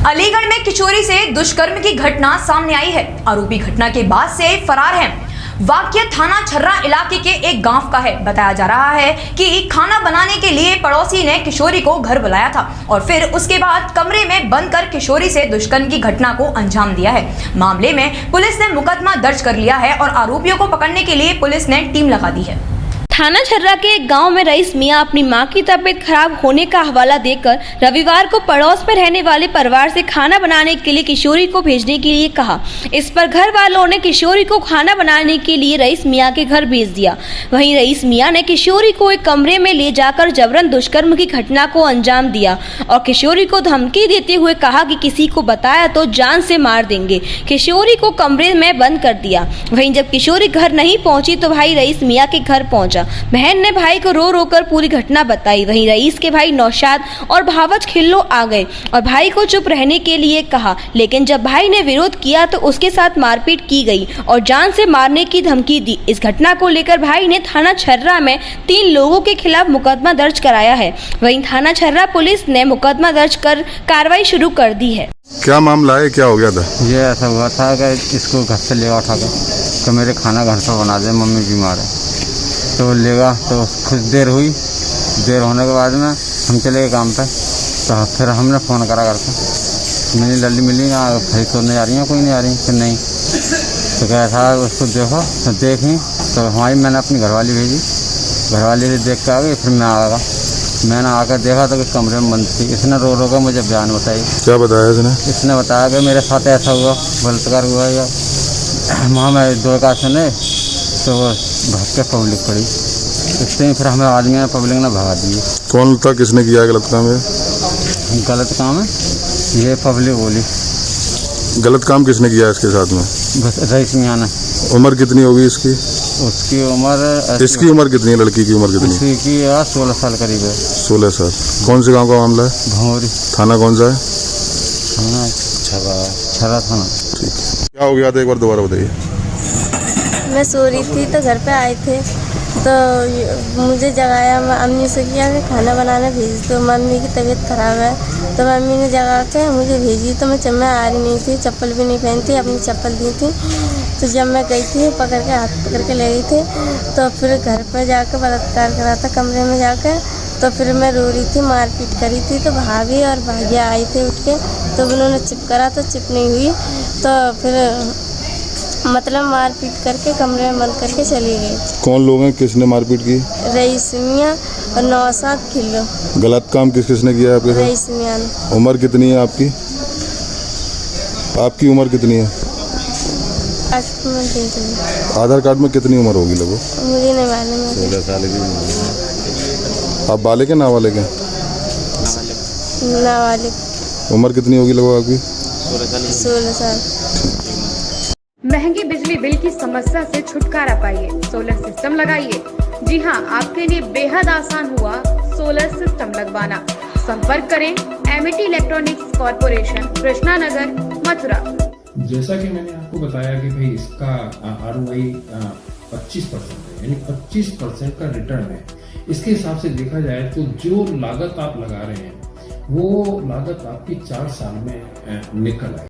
अलीगढ़ में किशोरी से दुष्कर्म की घटना सामने आई है। आरोपी घटना के बाद से फरार है। वाकया थाना छर्रा इलाके के एक गांव का है। बताया जा रहा है कि खाना बनाने के लिए पड़ोसी ने किशोरी को घर बुलाया था और फिर उसके बाद कमरे में बंद कर किशोरी से दुष्कर्म की घटना को अंजाम दिया है। मामले में पुलिस ने मुकदमा दर्ज कर लिया है और आरोपियों को पकड़ने के लिए पुलिस ने टीम लगा दी है। थाना छर्रा के एक गांव में रईस मियां अपनी मां की तबीयत खराब होने का हवाला देकर रविवार को पड़ोस में रहने वाले परिवार से खाना बनाने के लिए किशोरी को भेजने के लिए कहा। इस पर घर वालों ने किशोरी को खाना बनाने के लिए रईस मियां के घर भेज दिया। वहीं रईस मियां ने किशोरी को एक कमरे में ले जाकर जबरन दुष्कर्म की घटना को अंजाम दिया और किशोरी को धमकी देते हुए कहा कि किसी को बताया तो जान से मार देंगे। किशोरी को कमरे में बंद कर दिया। वहीं जब किशोरी घर नहीं पहुंची तो भाई रईस मियां के घर पहुंचा। बहन ने भाई को रो रो कर पूरी घटना बताई। वहीं रईस के भाई नौशाद और भावच खिल्लो आ गए और भाई को चुप रहने के लिए कहा, लेकिन जब भाई ने विरोध किया तो उसके साथ मारपीट की गई और जान से मारने की धमकी दी। इस घटना को लेकर भाई ने थाना छर्रा में 3 लोगों के खिलाफ मुकदमा दर्ज कराया है। वहीं थाना छर्रा पुलिस ने मुकदमा दर्ज कर कार्रवाई शुरू कर दी है। क्या मामला है, क्या हो गया था? ये ऐसा हुआ था कि इसको घर से लेगा उठा के तो मेरे खाना घर पर बना दे, मम्मी बीमार है तो लेगा। तो कुछ देर हुई, देर होने के बाद में हम चले गए काम पे। तो फिर हमने फ़ोन करा करके मेरी लल्ली मिली, भाई तो नहीं आ रही है, कोई नहीं आ रही। फिर नहीं तो क्या था, उसको देखो तो देखी तो हमारी मैंने अपनी घरवाली भेजी, घरवाली से देख के आ गई। फिर मैं आ गया, मैंने आकर देखा तो कि कमरे में बंद थी। इसने रो रो कर मुझे बयान बताई। क्या बताया इसने बताया कि मेरे साथ ऐसा हुआ, बलात्कार हुआ या वहाँ मैं 2 का सुने तो वो भाग के पब्लिक पड़ी। इससे फिर हमें आदमी ने पब्लिक ने भगा दिए। कौन था, किसने किया गलत काम है? गलत काम है ये पब्लिक बोली। गलत काम किसने किया इसके साथ में? बस रईस मियां ने। उम्र कितनी होगी इसकी? उसकी उम्र, इसकी उम्र कितनी है? लड़की की उम्र कितनी? उसकी 16 साल करीब है। 16 साल। कौन से गांव का मामला है? भौरी। थाना कौन सा है? थाना छर्रा थाना। ठीक है, क्या हो गया था एक बार दोबारा बताइए। मैं सो रही थी तो घर पे आए थे तो मुझे जगाया, अम्मी से किया कि खाना बनाने भेज दो, मम्मी की तबीयत ख़राब है। तो मम्मी ने जगा के मुझे भेजी। तो मैं आ रही नहीं थी, चप्पल भी नहीं पहनती, अपनी चप्पल दी थी। तो जब मैं गई थी पकड़ के हाथ पकड़ के ले गई थी। तो फिर घर पर जाकर बलात्कार करा था कमरे में जाकर। तो फिर मैं रो रही थी, मारपीट करी थी। तो भाभी और भाइया आई थे उठ के, तो उन्होंने चिप करा तो चिप नहीं हुई। तो फिर मतलब मारपीट करके कमरे में बंद करके चली गई। कौन लोग हैं, किसने मारपीट की? रईस मियां और नौशाद खिल्लो। गलत काम किसने किया है आपके साथ? रईस मियां ने। उम्र कितनी है आपकी? आपकी उम्र कितनी है? आधार कार्ड में कितनी उम्र होगी लगभग? मुझे नहीं मालूम। 16 साल की। आप बालिग हैं नाबालिग हैं? नाबालिग। उम्र कितनी होगी लगभग आपकी? 16 साल। महंगी बिजली बिल की समस्या से छुटकारा पाइए, सोलर सिस्टम लगाइए। जी हां, आपके लिए बेहद आसान हुआ सोलर सिस्टम लगवाना। संपर्क करें Amity electronics corporation, Krishna Nagar, Mathura. जैसा कि मैंने आपको बताया कि भाई इसका ROI 25% है, यानी 25% का रिटर्न है। इसके हिसाब से देखा जाए तो जो लागत आप लगा रहे हैं वो लागत आपकी 4 साल में निकल आए।